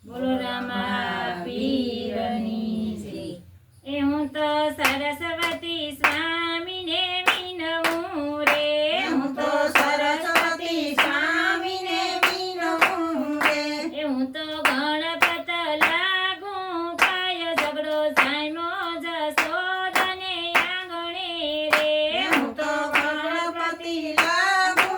બોલો રામા પીરની જય. એ હું તો સરસ્વતી સ્વામીને વિનવું રે. હું તો સરસ્વતી સ્વામીને વિનવું રે. એ હું તો ગણપત લાગુ પાય ઝઘડો જામ્યો જશોદને આંગણે રે. હું તો ગણપતિ લાગુ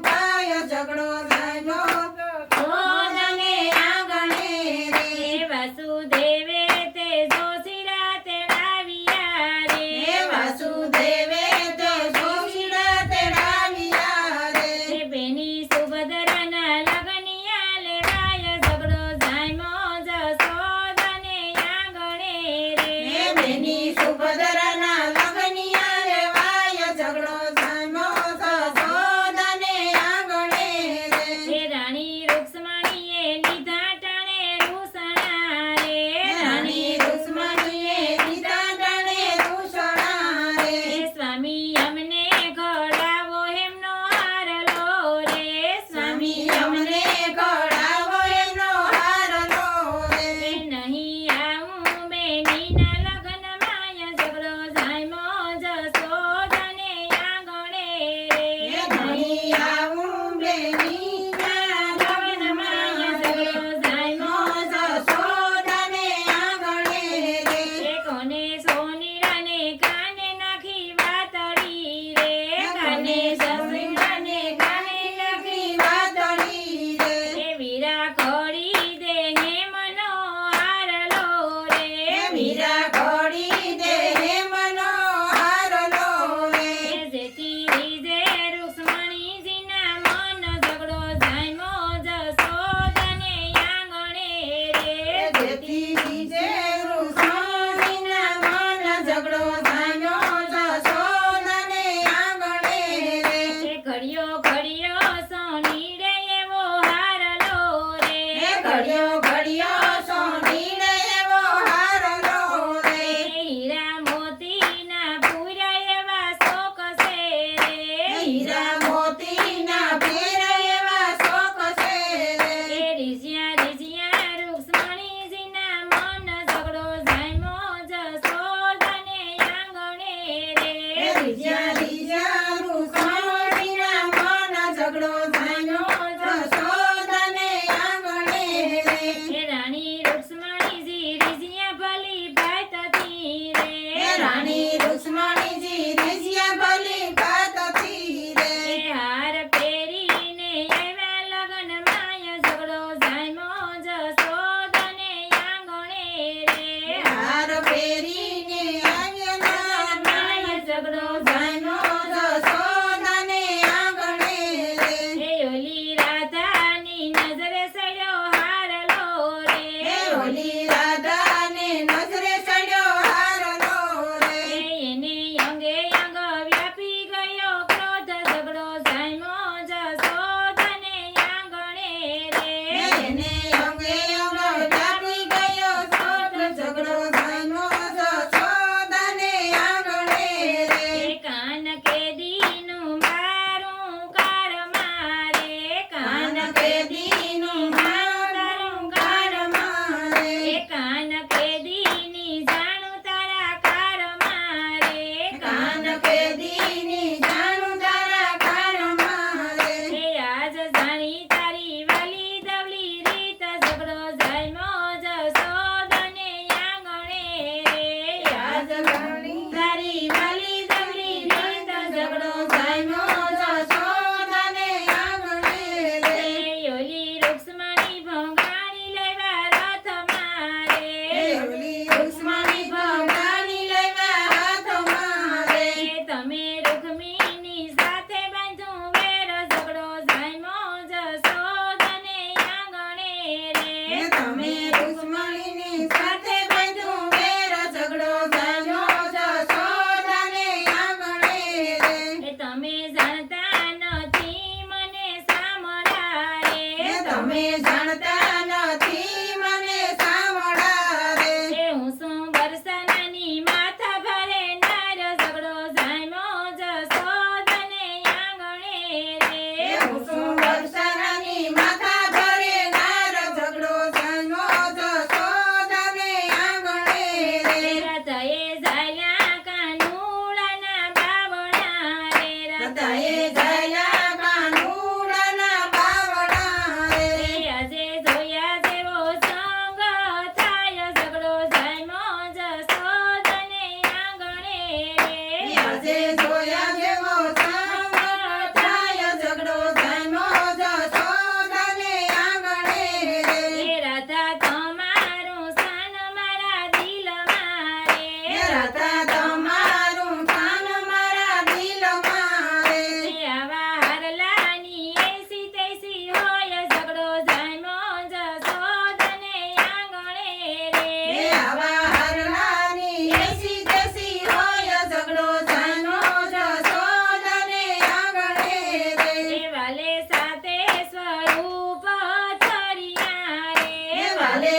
પાય ઝઘડો જામ્યો જશોદને આંગણે રે. એ વાસુદેવે તે જોશીડા તેડાવ્યા રે. હે વાસુદેવે તે જોશીડા તેડાવ્યા રે. એ બેની સુભદ્રાના લગનિયા લેવાય ઝઘડો જામ્યો જશોદને આંગણે રે. હે બેની સુભદ્રાના લગનિયા લેવાય ઝઘડો જામ્યો જશોદને આંગણે રે. એ રાણી રૂક્ષ્મણીએ લીધા ટાણે રૂસણા રે. રાણી રૂક્ષ્મણીએ લીધા ટાણે રૂસણા રે. એ સ્વામી અમને ઘડાવો એમનો હારલો રે. સ્વામી અમને ઘડાવો એમનો હારલો રે. એ નહીં આવું બેનીના લગ્નમાં ઝઘડો જામ્યો જશોદને આંગણે રે. હે નહીં આવું બેનીના લગ્નમાં ઝઘડો જામ્યો જશોદને આંગણે રે. એ કોને સોનીડાને કાને નાખી વાતડી રે. કાને જમરીને કાને નાખી વાદળી રે. એ વીરા ઘડી દે હે મનો હારલો રે. હે મીરા ઘોડી દે હે મનો હારલો રે. એ જેથી રીજે રૂક્ષ્મણીજીના મન ઝઘડો જામ્યો જશોદને આંગણે રે. જેથી બીજે રૂક્ષ્મણીના મન ઝઘડો જામ્યો જશોદને આંગણે રે. એ ઘડિયો ઘડિયો સોનીડે એવો હારલો રે. હે ઘડિયો ઘડિયો સોનીને એવો હારલો એ રે. હીરા મોતીના પૂરા એવા શોક છે રે. હીરા મોતીના ભેર એવા શોક છે રે. એ રીઝિયા રૂક્ષ્મણીજીના મન ઝઘડો જામ્યો જશોદને આંગણે રે. રીઝ્યા રીઝ્યા રૂક્ષ્મણીના મન ઝઘડો જામ્યો જશોદને આંગણે રે. એ રાણી રૂક્ષ્મણીજી રીઝિયા ભલી ભાતથી રે. હે રાણી રૂક્ષ્મણીજી રીઝ્યા ભલી ભાતથી રે. એ હાર પહેરીને આવ્યા લગ્નમાં ઝઘડો જામ્યો જશોદને આંગણે રે. હાર પહેરીને આવ્યા નાના ઝઘડો જામ્યો જશોદને આંગણે રે. એ ઓલી રાધાની નજરે સડ્યો હારલો રે. હે ઓલી રાધાને નજરે ચડ્યો હારલો રે. એ એને અંગે અંગ વ્યાપી ગયો ક્રોધ ઝઘડો જામ્યો જશોદને આંગણે રે. એને અંગે અંગ વ્યાપી ગયો શોધ ઝઘડો જામ્યો જશોદને આંગણે રે. એ કાન કેદીનું મારું કાર મારે. કાન કેદીનું મારું કાર મારે. એ કાન કેદીની જાણું તારા કાર મારે. કાન કેદીની જાણું તારા કાર મારે. એ આજ જાણી તારી વાલી દવલી રીત ઝઘડો જામ્યો જશોદને આંગણે રે. યાદ ઘણી તારી વાલી દવલી રીત ઝઘડો જામ્યો જશોદને આંગણે રે. એ ઓલી રૂક્ષ્મણી ભોંગાણી લેવા રથ મારે. ઓલી રૂક્ષ્મણી ભંગાની લેવા હાથ મારે. એ તમે રૂક્મિણી સાથે બાંધું વેર ઝઘડો જામ્યો જશોદને આંગણે રે. હે તમે રૂક્ષ્મણીની સાથે બાંધ્યું વેર ઝઘડો જામ્યો જશોદને આંગણે રે. એ તમે જાણતા નથી મને સાંભળા રે. હે તમે જાણતા નથી મને સાંભળા રે. એ હું શું બરસાનાની માથા ભરે નાર ઝઘડો જામ્યો જશોદને આંગણે રે. હે હું શું વર્ષાની માથા ભરે નાર ઝઘડો જામ્યો ચાલે